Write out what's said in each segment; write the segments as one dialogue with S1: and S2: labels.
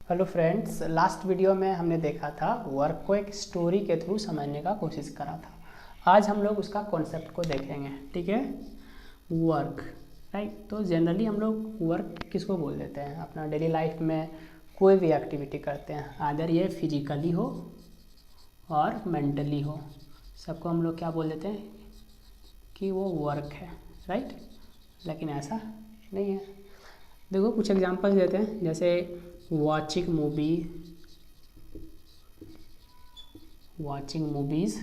S1: Hello friends, last video में हमने देखा था वर्क को एक स्टोरी के थ्रू समझने का कोशिश करा था। आज हम लोग उसका कॉन्सेप्ट को देखेंगे। ठीक है, वर्क राइट। तो जनरली हम लोग वर्क किसको बोल देते हैं? अपना डेली लाइफ में कोई भी एक्टिविटी करते हैं, आदर ये फिजिकली हो और मेंटली हो, सबको हम लोग क्या बोल देते हैं कि वो वर्क है, राइट। लेकिन ऐसा नहीं है। देखो कुछ एग्जांपल्स देते हैं, जैसे वॉचिंग मूवीज,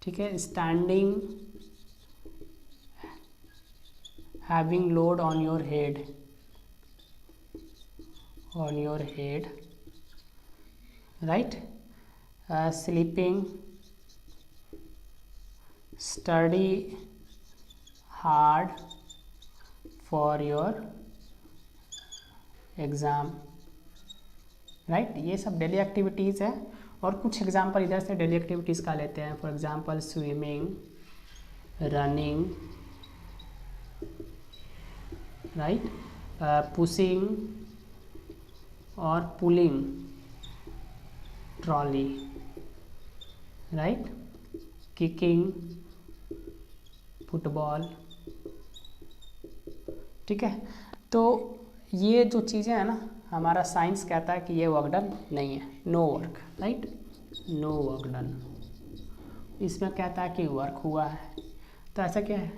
S1: ठीक है, standing, having load on your head, right, sleeping, study hard for your exam, right. ये सब डेली एक्टिविटीज़ है। और कुछ एग्जांपल इधर से डेली एक्टिविटीज़ का लेते हैं। For example swimming, running, right, pushing और pulling trolley, right, kicking, football. ठीक है, तो ये जो चीज़ें हैं ना, हमारा साइंस कहता है कि ये वर्क डन नहीं है, no work, right, no work done. इसमें कहता है कि वर्क हुआ है। तो ऐसा क्या है,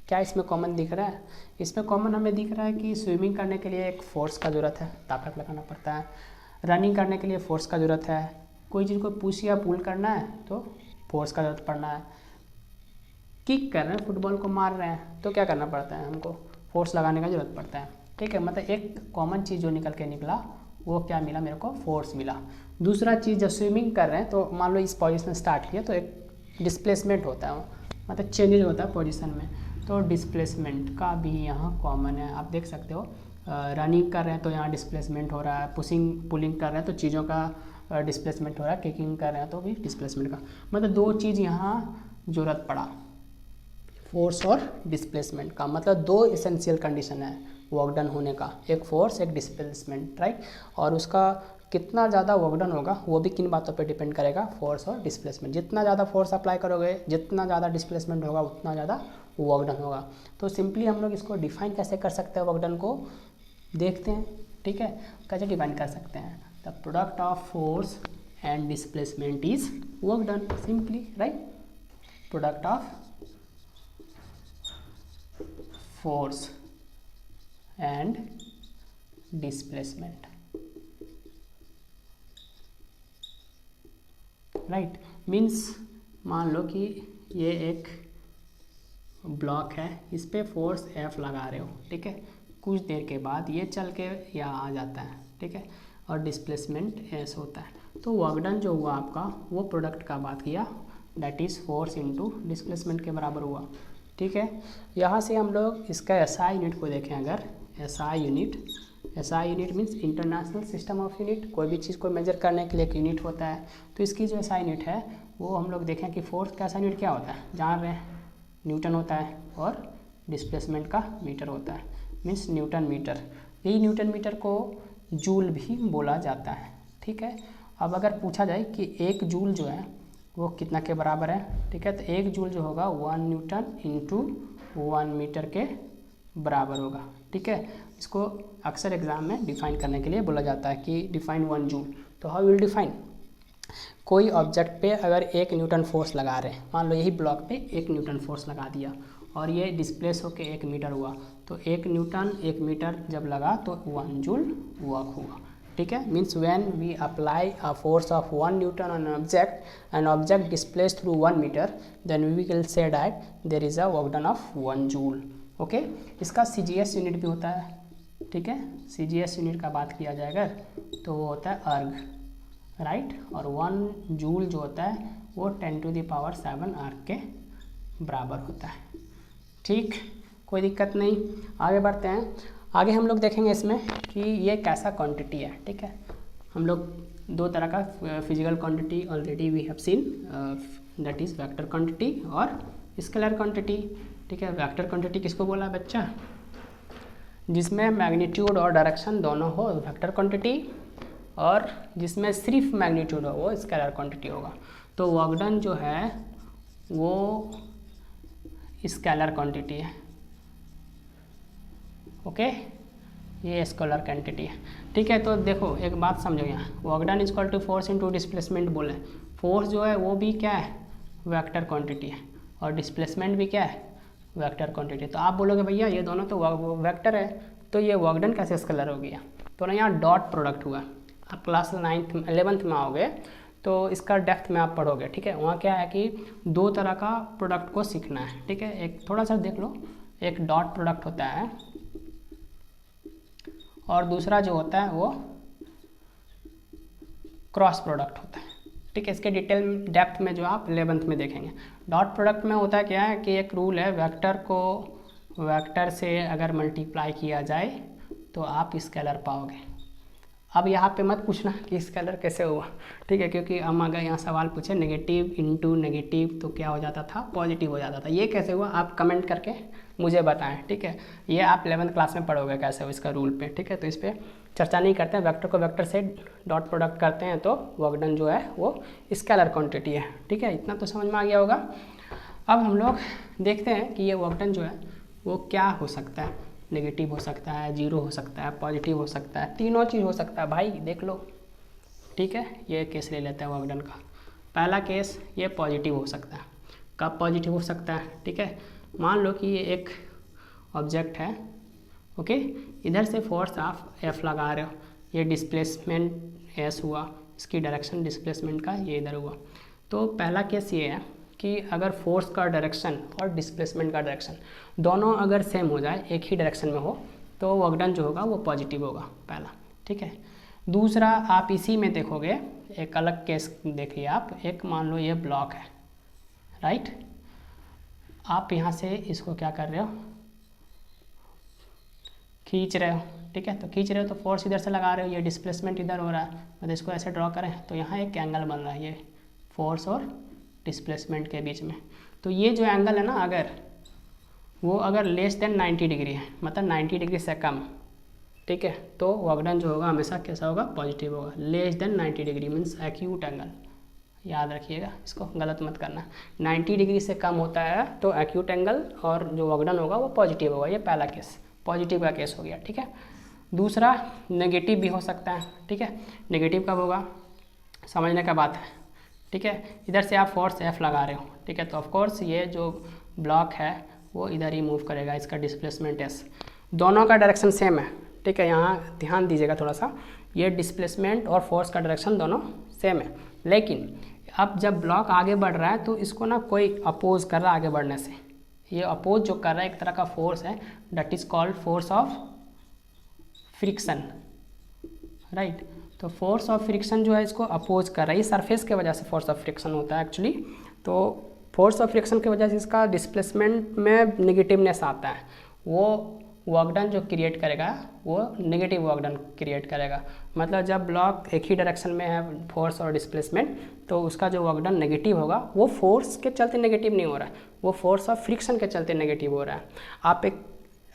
S1: क्या इसमें कॉमन दिख रहा है? इसमें कॉमन हमें दिख रहा है कि स्विमिंग करने के लिए एक फोर्स का ज़रूरत है, ताकत लगाना पड़ता है। रनिंग करने के लिए फोर्स का ज़रूरत है। कोई चीज़ को पुश या पुल करना है तो फोर्स का ज़रूरत पड़ना है। किक कर रहे हैं, फुटबॉल को मार रहे हैं तो क्या करना पड़ता है, हमको फोर्स लगाने का ज़रूरत पड़ता है। ठीक है, मतलब एक कॉमन चीज़ जो निकल के निकला वो क्या मिला, मेरे को फोर्स मिला। दूसरा चीज़, जब स्विमिंग कर रहे हैं तो मान लो इस पोजीशन स्टार्ट किया तो एक डिस्प्लेसमेंट होता है, मतलब चेंजेज होता है पोजीशन में, तो डिस्प्लेसमेंट का भी यहाँ कॉमन है। आप देख सकते हो, रनिंग कर रहे हैं तो यहाँ डिस्प्लेसमेंट हो रहा है, पुलिंग कर रहे हैं तो चीज़ों का डिस्प्लेसमेंट हो रहा है, किकिंग कर रहे हैं तो भी डिस्प्लेसमेंट का, मतलब दो चीज़ यहाँ ज़रूरत पड़ा, फोर्स और डिस्प्लेसमेंट का। मतलब दो एसेंशियल कंडीशन है वर्क डन होने का, एक फोर्स एक डिस्प्लेसमेंट, राइट। और उसका कितना ज़्यादा वर्क डन होगा वो भी किन बातों पे डिपेंड करेगा, फोर्स और डिस्प्लेसमेंट। जितना ज़्यादा फोर्स अप्लाई करोगे, जितना ज़्यादा डिस्प्लेसमेंट होगा, उतना ज़्यादा वर्क डन होगा। तो सिंपली हम लोग इसको डिफाइन कैसे कर सकते हैं, वर्क डन को देखते हैं। ठीक है, कैसे डिफाइन कर सकते हैं? The product of force and displacement is work done, simply, right. Product of force and displacement, right. Means मान लो कि ये एक ब्लॉक है, इस पर फोर्स F लगा रहे हो, ठीक है। कुछ देर के बाद ये चल के यहाँ आ जाता है, ठीक है, और डिस्प्लेसमेंट S होता है। तो वर्क डन जो हुआ आपका, वो प्रोडक्ट का बात किया, that is force into displacement के बराबर हुआ। ठीक है, यहाँ से हम लोग इसका SI यूनिट को देखें। अगर SI unit means international system of unit. कोई भी चीज़ को मेजर करने के लिए एक यूनिट होता है, तो इसकी जो SI यूनिट है वो हम लोग देखें कि फोर्स का SI यूनिट क्या होता है, जान रहे हैं, न्यूटन होता है, और डिस्प्लेसमेंट का मीटर होता है, मीन्स न्यूटन मीटर। यही न्यूटन मीटर को जूल भी बोला जाता है। ठीक है, अब अगर पूछा जाए कि एक जूल जो है वो कितना के बराबर है, ठीक है, तो एक जूल जो होगा 1 न्यूटन इंटू 1 मीटर के बराबर होगा। ठीक है, इसको अक्सर एग्जाम में डिफाइन करने के लिए बोला जाता है कि डिफाइन 1 जूल। तो हाउ विल डिफाइन? कोई ऑब्जेक्ट पे अगर 1 न्यूटन फोर्स लगा रहे हैं, मान लो यही ब्लॉक पे 1 न्यूटन फोर्स लगा दिया और ये डिस्प्लेस होके 1 मीटर हुआ, तो 1 न्यूटन 1 मीटर जब लगा तो 1 जूल वर्क हुआ। ठीक है, means when we apply a force of 1 newton on an object displace through 1 metre, then we will say that there is a work done of 1 joule. Okay, इसका CGS unit भी होता है। ठीक है, CGS unit का बात किया जाएगा तो वो होता है अर्ग, राइट। और 1 जूल जो होता है वो 10⁻⁷ अर्ग के बराबर होता है। ठीक, कोई दिक्कत नहीं, आगे बढ़ते हैं। आगे हम लोग देखेंगे इसमें कि ये कैसा क्वांटिटी है। ठीक है, हम लोग दो तरह का physical quantity already we have seen, that is vector quantity और स्केलर क्वांटिटी। ठीक है, वेक्टर क्वांटिटी किसको बोला बच्चा? जिसमें मैग्नीट्यूड और डायरेक्शन दोनों हो वेक्टर क्वांटिटी, और जिसमें सिर्फ मैग्नीट्यूड हो वो स्केलर क्वांटिटी होगा। तो वर्क डन जो है वो स्केलर क्वांटिटी है। ओके, ये स्केलर क्वांटिटी है। ठीक है, तो देखो एक बात समझो, यहाँ work done is equal to force into displacement बोले। फोर्स जो है वो भी क्या है, वेक्टर क्वांटिटी है, और डिस्प्लेसमेंट भी क्या है, वेक्टर क्वांटिटी। तो आप बोलोगे भैया ये दोनों तो वेक्टर है, तो ये वर्क डन कैसे स्केलर हो गया? तो ना यहाँ डॉट प्रोडक्ट हुआ। आप क्लास 11th में आओगे तो इसका डेप्थ में आप पढ़ोगे। ठीक है, वहाँ क्या है कि दो तरह का प्रोडक्ट को सीखना है। ठीक है, एक थोड़ा सा देख लो, एक डॉट प्रोडक्ट होता है और दूसरा जो होता है वो क्रॉस प्रोडक्ट होता है। ठीक है, इसके डिटेल डेप्थ में जो आप 11th में देखेंगे। डॉट प्रोडक्ट में होता है क्या है कि एक रूल है, वेक्टर को वेक्टर से अगर मल्टीप्लाई किया जाए तो आप स्केलर पाओगे। अब यहाँ पे मत पूछना कि स्केलर कैसे हुआ, ठीक है, क्योंकि हम अगर यहाँ सवाल पूछे नेगेटिव इंटू नेगेटिव तो क्या हो जाता था, पॉजिटिव हो जाता था। ये कैसे हुआ आप कमेंट करके मुझे बताएं। ठीक है, ये आप 11th क्लास में पढ़ोगे कैसे हो इसका रूल पे। ठीक है, तो इस पर चर्चा नहीं करते हैं। वेक्टर को वेक्टर से डॉट प्रोडक्ट करते हैं तो वर्क डन जो है वो स्केलर क्वांटिटी है। ठीक है, इतना तो समझ में आ गया होगा। अब हम लोग देखते हैं कि ये वर्क डन जो है वो क्या हो सकता है। नेगेटिव हो सकता है, जीरो हो सकता है, पॉजिटिव हो सकता है, तीनों चीज़ हो सकता है भाई, देख लो। ठीक है, ये केस ले लेते हैं वर्क डन का। पहला केस ये पॉजिटिव हो सकता है। कब पॉजिटिव हो सकता है? ठीक है, मान लो कि ये एक ऑब्जेक्ट है, ओके, इधर से फोर्स आप F लगा रहे हो, ये डिस्प्लेसमेंट S हुआ, इसकी डायरेक्शन डिस्प्लेसमेंट का ये इधर हुआ। तो पहला केस ये है कि अगर फोर्स का डायरेक्शन और डिस्प्लेसमेंट का डायरेक्शन दोनों अगर सेम हो जाए, एक ही डायरेक्शन में हो, तो वर्क डन जो होगा वो पॉजिटिव होगा, पहला। ठीक है, दूसरा आप इसी में देखोगे, एक अलग केस देखिए आप, एक मान लो ये ब्लॉक है, राइट, आप यहाँ से इसको क्या कर रहे हो, खींच रहे हो। ठीक है, तो खींच रहे हो तो फोर्स इधर से लगा रहे हो, ये डिस्प्लेसमेंट इधर हो रहा है। मतलब इसको ऐसे ड्रॉ करें तो यहाँ एक एंगल बन रहा है, ये फोर्स और डिस्प्लेसमेंट के बीच में। तो ये जो एंगल है ना, अगर वो अगर लेस देन 90 डिग्री है, मतलब 90 डिग्री से कम, ठीक है, तो वर्क डन जो होगा हमेशा कैसा होगा, पॉजिटिव होगा। Less than 90 degree means acute angle, याद रखिएगा, इसको गलत मत करना। 90 डिग्री से कम होता है तो एक्यूट एंगल, और जो वर्क डन होगा वो पॉजिटिव होगा। ये पहला केस, पॉजिटिव का केस हो गया। ठीक है, दूसरा नेगेटिव भी हो सकता है। ठीक है, नेगेटिव कब होगा, समझने का बात है। ठीक है, इधर से आप फोर्स F लगा रहे हो, ठीक है, तो ऑफकोर्स ये जो ब्लॉक है वो इधर ही मूव करेगा, इसका डिस्प्लेसमेंट S। दोनों का डायरेक्शन सेम है। ठीक है, यहाँ ध्यान दीजिएगा थोड़ा सा, ये डिस्प्लेसमेंट और फोर्स का डायरेक्शन दोनों सेम है, लेकिन अब जब ब्लॉक आगे बढ़ रहा है तो इसको ना कोई अपोज कर रहा है आगे बढ़ने से। ये अपोज जो कर रहा है एक तरह का फोर्स है, that is called force of friction, right. तो फोर्स ऑफ फ्रिक्शन जो है इसको अपोज कर रहा है, ये सरफेस के वजह से फोर्स ऑफ फ्रिक्शन होता है एक्चुअली। तो फोर्स ऑफ फ्रिक्शन की वजह से इसका डिस्प्लेसमेंट में नेगेटिवनेस आता है, वो वर्क डन जो क्रिएट करेगा वो नेगेटिव वर्क डन क्रिएट करेगा। मतलब जब ब्लॉक एक ही डायरेक्शन में है, फोर्स और डिस्प्लेसमेंट, तो उसका जो वर्क डन नेगेटिव होगा वो फोर्स के चलते नेगेटिव नहीं हो रहा है, वो फोर्स ऑफ फ्रिक्शन के चलते नेगेटिव हो रहा है। आप एक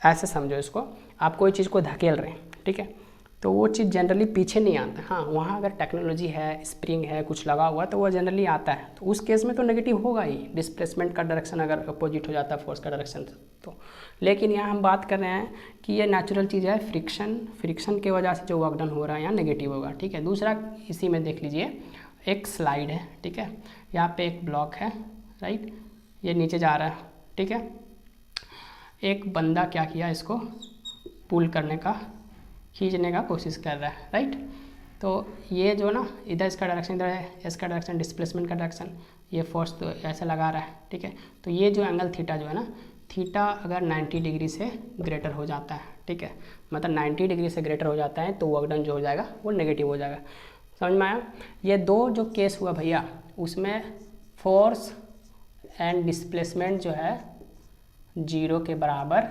S1: ऐसे समझो इसको, आप कोई चीज़ को धकेल रहे हैं, ठीक है, तो वो चीज़ जनरली पीछे नहीं आता। हाँ, वहाँ अगर टेक्नोलॉजी है, स्प्रिंग है, कुछ लगा हुआ है तो वो जनरली आता है, तो उस केस में तो नेगेटिव होगा ही, डिस्प्लेसमेंट का डायरेक्शन अगर अपोजिट हो जाता है फोर्स का डायरेक्शन तो। लेकिन यहाँ हम बात कर रहे हैं कि ये नेचुरल चीज़ है, फ्रिक्शन की वजह से जो वर्क डन हो रहा है यहाँ नेगेटिव होगा। ठीक है, दूसरा इसी में देख लीजिए, एक स्लाइड है, ठीक है, यहाँ पे एक ब्लॉक है, राइट, ये नीचे जा रहा है, ठीक है, एक बंदा क्या किया, इसको पुल करने का, खींचने का कोशिश कर रहा है, राइट। तो ये जो ना इधर इसका डायरेक्शन इधर है, इसका डायरेक्शन डिस्प्लेसमेंट का डायरेक्शन, ये फोर्स तो ऐसे लगा रहा है, ठीक है। तो ये जो एंगल थीटा जो है ना, थीटा अगर 90 डिग्री से ग्रेटर हो जाता है, ठीक है, मतलब 90 डिग्री से ग्रेटर हो जाता है तो वर्क डन जो हो जाएगा वो नेगेटिव हो जाएगा। समझ में आया? ये दो जो केस हुआ भैया, उसमें फोर्स एंड डिस्प्लेसमेंट जो है 0 के बराबर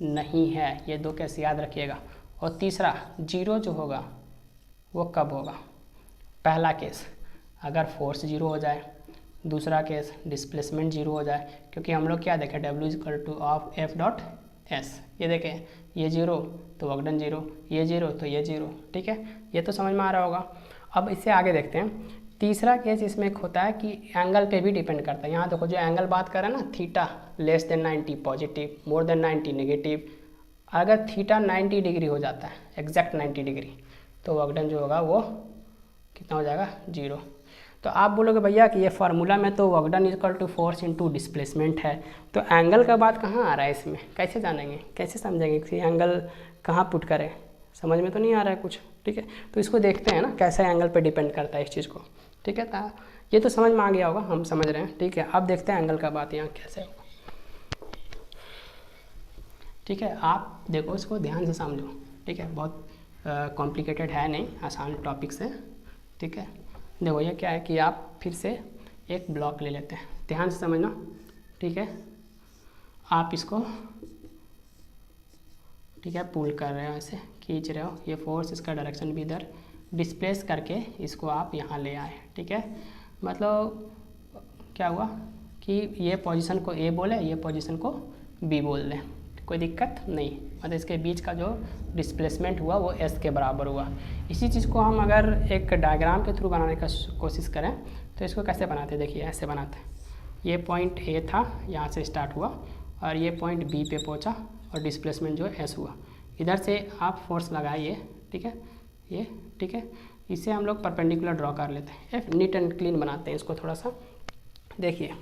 S1: नहीं है, ये दो केस याद रखिएगा। और तीसरा, 0 जो होगा वो कब होगा, पहला केस अगर फोर्स 0 हो जाए, दूसरा केस डिस्प्लेसमेंट 0 हो जाए, क्योंकि हम लोग क्या देखें, W = F.S। ये देखें ये 0 तो वर्कडन 0, ये 0 तो ये 0, ठीक है। ये तो समझ में आ रहा होगा। अब इससे आगे देखते हैं। तीसरा केस इसमें एक होता है कि एंगल पे भी डिपेंड करता है। यहाँ देखो जो एंगल बात कर रहे हैं ना, theta less than 90 positive, more than 90 negative. अगर थीटा 90 डिग्री हो जाता है, एग्जैक्ट 90 डिग्री, तो वर्कडन जो होगा वो कितना हो जाएगा, 0। तो आप बोलोगे भैया कि ये फार्मूला में तो work done equal to force into displacement है, तो एंगल का बात कहाँ आ रहा है इसमें, कैसे जानेंगे, कैसे समझेंगे कि एंगल कहाँ पुट करें, समझ में तो नहीं आ रहा है कुछ, ठीक है। तो इसको देखते हैं ना कैसे एंगल पे डिपेंड करता है इस चीज़ को, ठीक है। ये तो समझ में आ गया होगा, हम समझ रहे हैं, ठीक है। अब देखते हैं एंगल का बात यहाँ कैसे होगा, ठीक है। आप देखो इसको ध्यान से समझो, ठीक है। बहुत कॉम्प्लिकेटेड है नहीं, आसान टॉपिक से, ठीक है। देखो ये क्या है कि आप फिर से एक ब्लॉक ले लेते हैं, ध्यान से समझना, ठीक है। आप इसको, ठीक है, पुल कर रहे हो, ऐसे खींच रहे हो, ये फोर्स इसका डायरेक्शन भी इधर डिस्प्लेस करके इसको आप यहाँ ले आए, ठीक है। मतलब क्या हुआ कि ये पोजीशन को ए बोले, ये पोजीशन को बी बोल दें, कोई दिक्कत नहीं। मतलब इसके बीच का जो डिस्प्लेसमेंट हुआ वो एस के बराबर हुआ। इसी चीज़ को हम अगर एक डायग्राम के थ्रू बनाने का कोशिश करें तो इसको कैसे बनाते हैं, देखिए ऐसे बनाते हैं। ये पॉइंट ए था, यहाँ से स्टार्ट हुआ और ये पॉइंट बी पे पहुँचा और डिस्प्लेसमेंट जो है एस हुआ। इधर से आप फोर्स लगाइए, ठीक है, ये, ठीक है। इसे हम लोग परपेंडिकुलर ड्रॉ कर लेते हैं, नीट एंड क्लीन बनाते हैं इसको थोड़ा सा। देखिए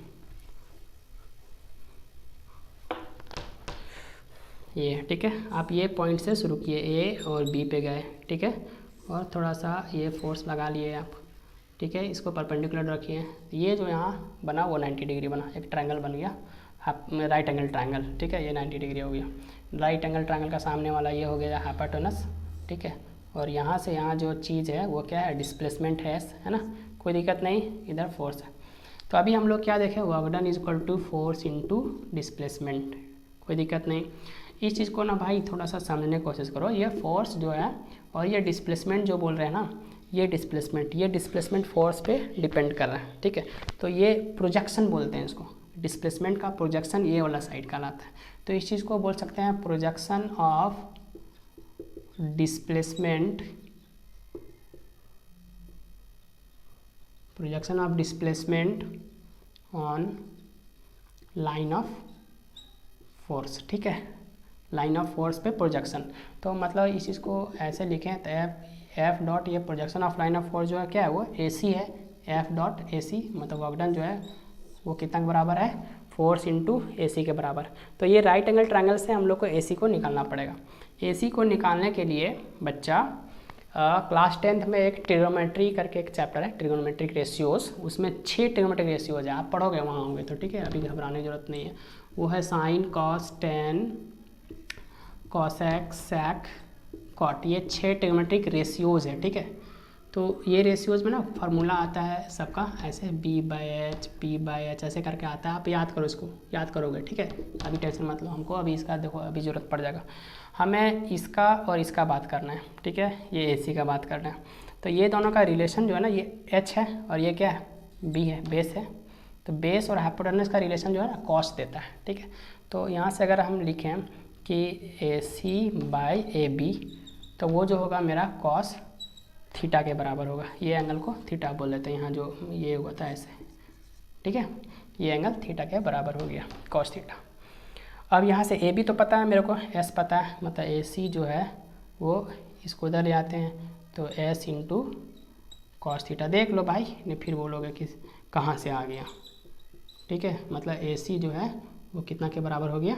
S1: ये, ठीक है। आप ये पॉइंट से शुरू किए, ए और बी पे गए, ठीक है, और थोड़ा सा ये फोर्स लगा लिए आप, ठीक है। इसको परपेंडिकुलर रखिए। ये जो यहाँ बना वो 90 डिग्री बना, एक ट्रायंगल बन गया, राइट एंगल ट्रायंगल, ठीक है। ये 90 डिग्री हो गया। राइट एंगल ट्रायंगल का सामने वाला ये हो गया हाइपोटेनस, ठीक है। और यहाँ से यहाँ जो चीज़ है वो क्या है, डिस्प्लेसमेंट है ना, कोई दिक्कत नहीं, इधर फोर्स है। तो अभी हम लोग क्या देखें, work done is equal to force into displacement, कोई दिक्कत नहीं। इस चीज़ को ना भाई थोड़ा सा समझने की कोशिश करो। ये फोर्स जो है और ये डिस्प्लेसमेंट जो बोल रहे हैं ना, ये डिस्प्लेसमेंट फोर्स पे डिपेंड कर रहा है, ठीक है। तो ये प्रोजेक्शन बोलते हैं इसको, डिस्प्लेसमेंट का प्रोजेक्शन ये वाला साइड का लाता है। तो इस चीज़ को बोल सकते हैं projection of displacement, on line of force, ठीक है, लाइन ऑफ फोर्स पे प्रोजेक्शन। तो मतलब इस चीज़ को ऐसे लिखें तो एफ डॉट, ये projection of line of force जो है क्या है, वो ए सी है, एफ डॉट ए सी, मतलब वर्कडन जो है वो कितना के बराबर है, फोर्स इंटू ए सी के बराबर। तो ये राइट एंगल ट्रायंगल से हम लोग को ए सी को निकालना पड़ेगा। ए सी को निकालने के लिए बच्चा क्लास 10th में एक ट्रिग्नोमेट्री करके एक चैप्टर है, ट्रिग्नोमेट्रिक रेशियोज, उसमें 6 ट्रिग्नोमेट्रिक रेशियोज है, आप पढ़ोगे वहाँ होंगे तो, ठीक है, अभी घबराने की जरूरत नहीं है। वो है साइन, कॉस, टेन, कॉसेक, सेक, कॉट, ये 6 ट्रिग्नोमेट्रिक रेशियोज है, ठीक है। तो ये रेशियोज में ना फार्मूला आता है सबका ऐसे B/H ऐसे करके आता है, आप याद करो, इसको याद करोगे, ठीक है। अभी टेंशन मत लो, हमको अभी इसका देखो अभी ज़रूरत पड़ जाएगा, हमें इसका और इसका बात करना है, ठीक है, ये AC का बात करना है। तो ये दोनों का रिलेशन जो है ना, ये H है और ये क्या है, B है, बेस है। तो बेस और हाइपोटेनस का रिलेशन जो है ना कॉस देता है, ठीक है। तो यहाँ से अगर हम लिखें कि AC/AB, तो वो जो होगा मेरा कॉस थीटा के बराबर होगा। ये एंगल को थीटा बोल देते हैं, यहाँ जो ये होता है ऐसे, ठीक है, ये एंगल थीटा के बराबर हो गया, कॉस थीटा। अब यहाँ से ए बी तो पता है मेरे को, एस पता है, मतलब ए सी जो है वो इसको उधर ले आते हैं, तो एस इंटू कॉस थीटा। देख लो भाई, नहीं फिर बोलोगे कि कहाँ से आ गया, ठीक है। मतलब ए सी जो है वो कितना के बराबर हो गया,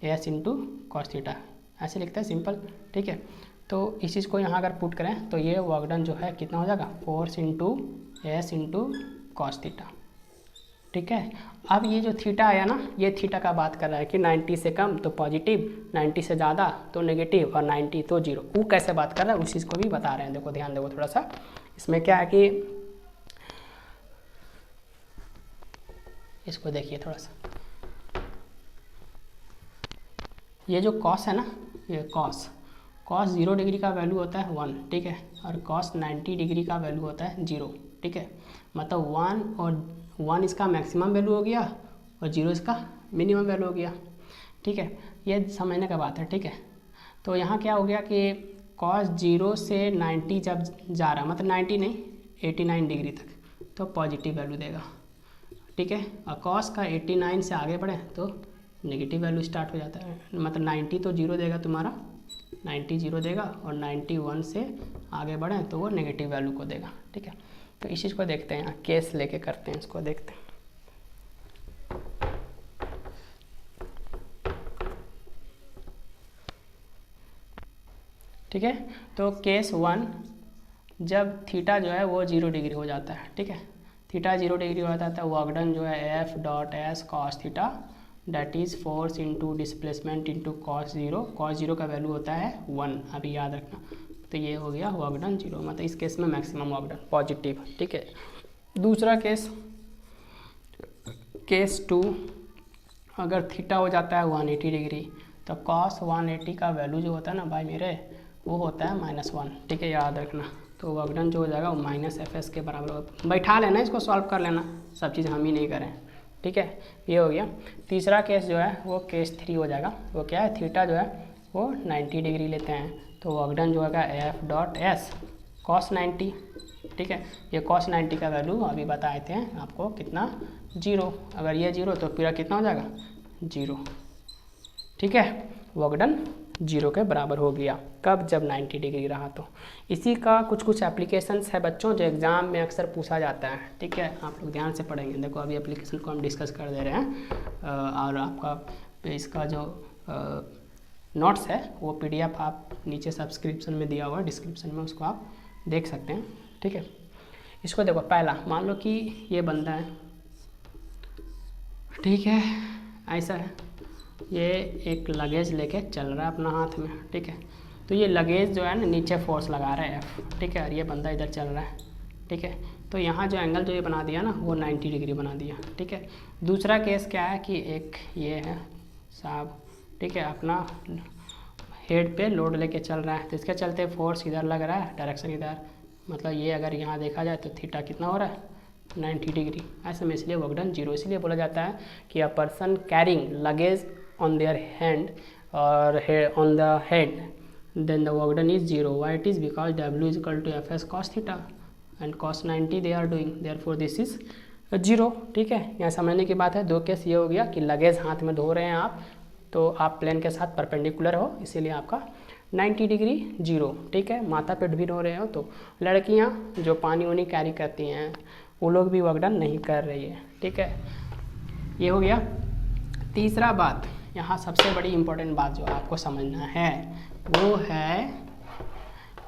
S1: एस इंटू कॉस थीटा, ऐसे लिखते हैं सिंपल, ठीक है। तो इस चीज़ को यहाँ अगर पुट करें तो ये वर्कडन जो है कितना हो जाएगा, force into S into cos theta, ठीक है। अब ये जो थीटा आया ना, ये थीटा का बात कर रहा है कि 90 से कम तो पॉजिटिव, 90 से ज़्यादा तो नेगेटिव और 90 तो जीरो। वो कैसे बात कर रहा है उस चीज़ को भी बता रहे हैं। देखो ध्यान दो थोड़ा सा, इसमें क्या है कि इसको देखिए थोड़ा सा, ये जो कॉस है ना, ये कॉस 0 डिग्री का वैल्यू होता है 1, ठीक है, और कॉस 90 डिग्री का वैल्यू होता है 0, ठीक है। मतलब 1 और 1 इसका मैक्सिमम वैल्यू हो गया और 0 इसका मिनिमम वैल्यू हो गया, ठीक है। ये समझने का बात है, ठीक है। तो यहाँ क्या हो गया कि कॉस 0 से 90 जब जा रहा, मतलब 90 नहीं 89 डिग्री तक, तो पॉजिटिव वैल्यू देगा, ठीक है। और कॉस का 89 से आगे बढ़े तो नेगेटिव वैल्यू स्टार्ट हो जाता है, मतलब 90 तो 0 देगा तुम्हारा, 90 0 देगा, और 91 से आगे बढ़े तो वो नेगेटिव वैल्यू को देगा, ठीक है। तो इस चीज़ को देखते हैं, यहाँ केस लेके करते हैं, इसको देखते हैं। ठीक है, तो केस 1 जब थीटा जो है वो 0 डिग्री हो जाता है, ठीक है, थीटा 0 डिग्री हो जाता है तो वर्क डन जो है F dot S cos theta that is force into displacement into cos 0, cos 0 का वैल्यू होता है 1, अभी याद रखना। तो ये हो गया वर्क डन 0, मतलब इस केस में मैक्सिमम वर्क डन पॉजिटिव, ठीक है। दूसरा केस, केस 2, अगर थीटा हो जाता है 180 डिग्री तो कॉस 180 का वैल्यू जो होता है ना भाई मेरे, वो होता है -1, ठीक है, याद रखना। तो वर्क डन जो हो जाएगा वो -fs के बराबर होगा। बैठा लेना, इसको सॉल्व कर लेना, सब चीज़ हम ही नहीं करें, ठीक है। ये हो गया। तीसरा केस जो है वो केस 3 हो जाएगा, वो क्या है, थीटा जो है वो 90 डिग्री लेते हैं, तो वर्क डन जो होगा एफ डॉट एस कॉस 90, ठीक है। ये कॉस 90 का वैल्यू अभी बताए थे आपको कितना, 0, अगर ये 0 तो पूरा कितना हो जाएगा 0, ठीक है। वर्क डन 0 के बराबर हो गया, कब, जब 90 डिग्री रहा। तो इसी का कुछ एप्लीकेशंस है बच्चों जो एग्ज़ाम में अक्सर पूछा जाता है, ठीक है, आप लोग ध्यान से पढ़ेंगे। देखो अभी एप्लीकेशन को हम डिस्कस कर दे रहे हैं, और आपका इसका जो नोट्स है वो PDF आप नीचे सब्सक्रिप्शन में दिया हुआ है, डिस्क्रिप्शन में, उसको आप देख सकते हैं, ठीक है। इसको देखो, पहला मान लो कि ये बंदा है, ठीक है, ऐसा है, ये एक लगेज लेके चल रहा है अपना हाथ में, ठीक है। तो ये लगेज जो है ना नीचे फोर्स लगा रहा है F, ठीक है, और ये बंदा इधर चल रहा है, ठीक है। तो यहाँ जो एंगल जो ये बना दिया ना वो 90 डिग्री बना दिया, ठीक है। दूसरा केस क्या है कि एक ये है साहब, ठीक है, अपना हेड पे लोड लेके चल रहा है, तो इसके चलते फोर्स इधर लग रहा है, डायरेक्शन इधर, मतलब ये अगर यहाँ देखा जाए तो थीटा कितना हो रहा है 90 डिग्री। ऐसे में इसलिए वर्क डन 0, इसलिए बोला जाता है कि a person carrying luggage on their hand or on the head, then the work done is 0. Why it is? Because W is equal to Fs cos theta and cos 90 they are doing, therefore this is 0, ठीक है। यहाँ समझने की बात है। दो case ये हो गया कि लगेज हाथ में धो रहे हैं आप, तो आप प्लेन के साथ परपेंडिकुलर हो, इसीलिए आपका 90 डिग्री 0, ठीक है। माथा पे भी धो रहे हो, तो लड़कियाँ जो पानी वानी कैरी करती हैं वो लोग भी वर्क डन नहीं कर रही है, ठीक है। ये हो गया। तीसरा बात, यहाँ सबसे बड़ी इम्पोर्टेंट बात जो आपको समझना है वो है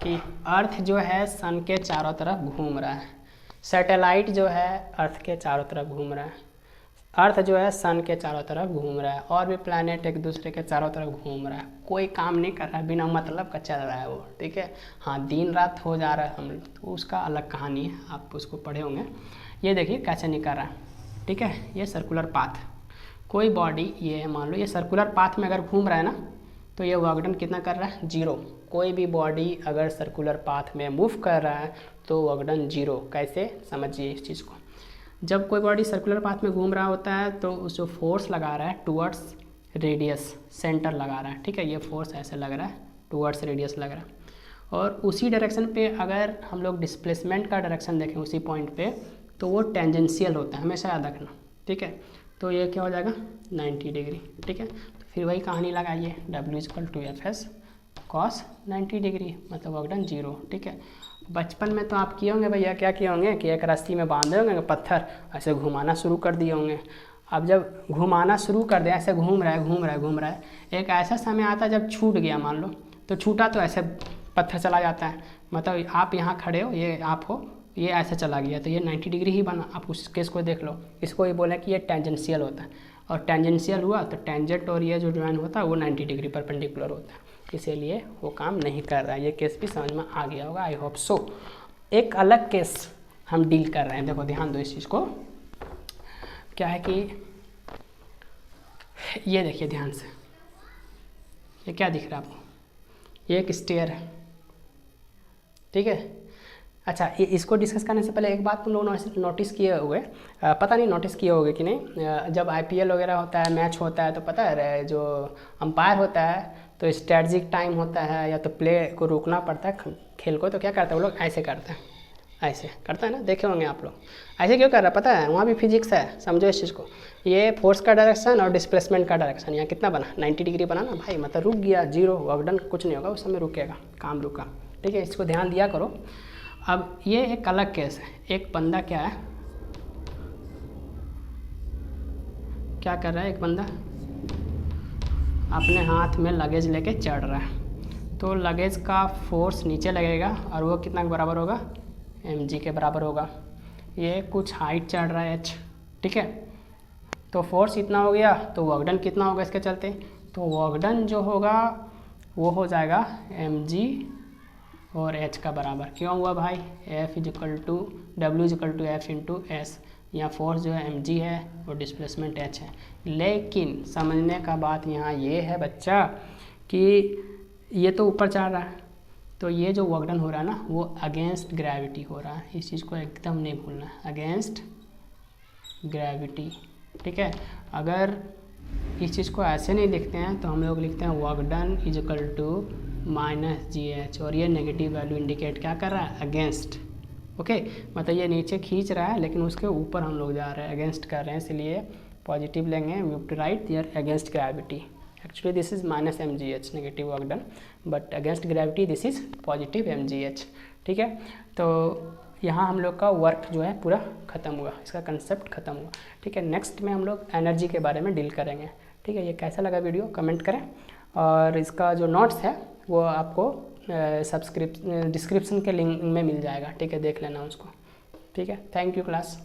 S1: कि अर्थ जो है सन के चारों तरफ घूम रहा है, सैटेलाइट जो है अर्थ के चारों तरफ घूम रहा है, अर्थ जो है सन के चारों तरफ घूम रहा है, और भी प्लैनेट एक दूसरे के चारों तरफ घूम रहा है, कोई काम नहीं कर रहा है, बिना मतलब का चल रहा है वो, ठीक है। हाँ, दिन रात हो जा रहा है हम लोग, तो उसका अलग कहानी है, आप उसको पढ़े होंगे। ये देखिए कैसे नहीं कर रहा है, ठीक है। ये सर्कुलर पाथ, कोई बॉडी ये है, मान लो ये सर्कुलर पाथ में अगर घूम रहा है ना, तो ये वर्क डन कितना कर रहा है 0। कोई भी बॉडी अगर सर्कुलर पाथ में मूव कर रहा है तो वर्क डन 0। कैसे, समझिए इस चीज़ को। जब कोई बॉडी सर्कुलर पाथ में घूम रहा होता है तो उस जो फोर्स लगा रहा है टूवर्ड्स रेडियस सेंटर लगा रहा है, ठीक है। ये फोर्स ऐसे लग रहा है, टूवर्ड्स रेडियस लग रहा है, और उसी डायरेक्शन पे अगर हम लोग डिस्प्लेसमेंट का डायरेक्शन देखें उसी पॉइंट पे, तो वो टेंजेंशियल होता है, हमेशा याद रखना, ठीक है। तो ये क्या हो जाएगा 90 डिग्री, ठीक है। तो फिर वही कहानी लगाइए, W equal to Fs cos 90 degree, मतलब वर्क डन 0, ठीक है। बचपन में तो आप किए होंगे भैया, क्या किए होंगे कि एक रस्सी में बांधे होंगे पत्थर, ऐसे घुमाना शुरू कर दिए होंगे। अब जब घुमाना शुरू कर दे, ऐसे घूम रहा है, एक ऐसा समय आता है जब छूट गया, मान लो तो छूटा तो ऐसे पत्थर चला जाता है, मतलब आप यहाँ खड़े हो, ये आप हो, ये ऐसे चला गया, तो ये 90 डिग्री ही बना। आप उस केस को देख लो, इसको ये बोले कि ये टेंजेंशियल होता है, और टेंजेंशियल हुआ तो टेंजेंट और ये जो ज्वाइन होता है वो 90 डिग्री परपेंडिकुलर होता है, इसीलिए वो काम नहीं कर रहा है। ये केस भी समझ में आ गया होगा, आई होप सो। एक अलग केस हम डील कर रहे हैं, देखो ध्यान दो इस चीज़ को। क्या है कि ये देखिए ध्यान से, ये क्या दिख रहा है आपको, ये एक स्टेयर है, ठीक है। अच्छा, इसको डिस्कस करने से पहले एक बात तुम लोग नोटिस किए हुए, पता नहीं नोटिस किए होगे कि नहीं, जब IPL वगैरह होता है, मैच होता है, तो पता है जो अंपायर होता है तो स्ट्रेटजिक टाइम होता है या तो प्ले को रोकना पड़ता है खेल को, तो क्या करते हैं वो लोग ऐसे करते हैं, ऐसे करता है ना, देखे होंगे आप लोग। ऐसे क्यों कर रहा है पता है, वहाँ भी फिजिक्स है, समझो इस चीज़ को। ये फोर्स का डायरेक्शन और डिस्प्लेसमेंट का डायरेक्शन, यहाँ कितना बना 90 डिग्री बना ना भाई, मतलब रुक गया, जीरो वर्कडन कुछ नहीं होगा उस समय, रुकेगा, काम रुका, ठीक है, इसको ध्यान दिया करो। अब ये एक अलग केस है, एक बंदा क्या है, क्या कर रहा है, एक बंदा अपने हाथ में लगेज लेके चढ़ रहा है, तो लगेज का फोर्स नीचे लगेगा और वो कितना के बराबर होगा, mg के बराबर होगा। ये कुछ हाइट चढ़ रहा है h, ठीक है, तो फोर्स इतना हो गया, तो वर्कडन कितना होगा इसके चलते, तो वर्कडन जो होगा वो हो जाएगा mg और h का बराबर। क्यों हुआ भाई, F W F into S, यहाँ फोर्स जो है mg है और डिस्प्लेसमेंट h है। लेकिन समझने का बात यहाँ ये है बच्चा कि ये तो ऊपर चढ़ रहा है, तो ये जो वर्कडन हो रहा है ना वो अगेंस्ट ग्रेविटी हो रहा है, इस चीज़ को एकदम नहीं भूलना, अगेंस्ट ग्रेविटी, ठीक है। अगर इस चीज़ को ऐसे नहीं लिखते हैं तो हम लोग लिखते हैं work done is equal to minus GH, और ये नेगेटिव वैल्यू इंडिकेट क्या कर रहा है, अगेंस्ट, ओके, मतलब ये नीचे खींच रहा है लेकिन उसके ऊपर हम लोग जा रहे हैं, अगेंस्ट कर रहे हैं, इसलिए पॉजिटिव लेंगे, we have to write here against gravity. Actually this is minus mgh negative work done, but against gravity this is positive mgh, ठीक है। तो यहाँ हम लोग का वर्क जो है पूरा ख़त्म हुआ, इसका कंसेप्ट ख़त्म हुआ, ठीक है। नेक्स्ट में हम लोग एनर्जी के बारे में डील करेंगे, ठीक है। ये कैसा लगा वीडियो कमेंट करें, और इसका जो नोट्स है वो आपको डिस्क्रिप्शन के लिंक में मिल जाएगा, ठीक है, देख लेना उसको, ठीक है। Thank you class.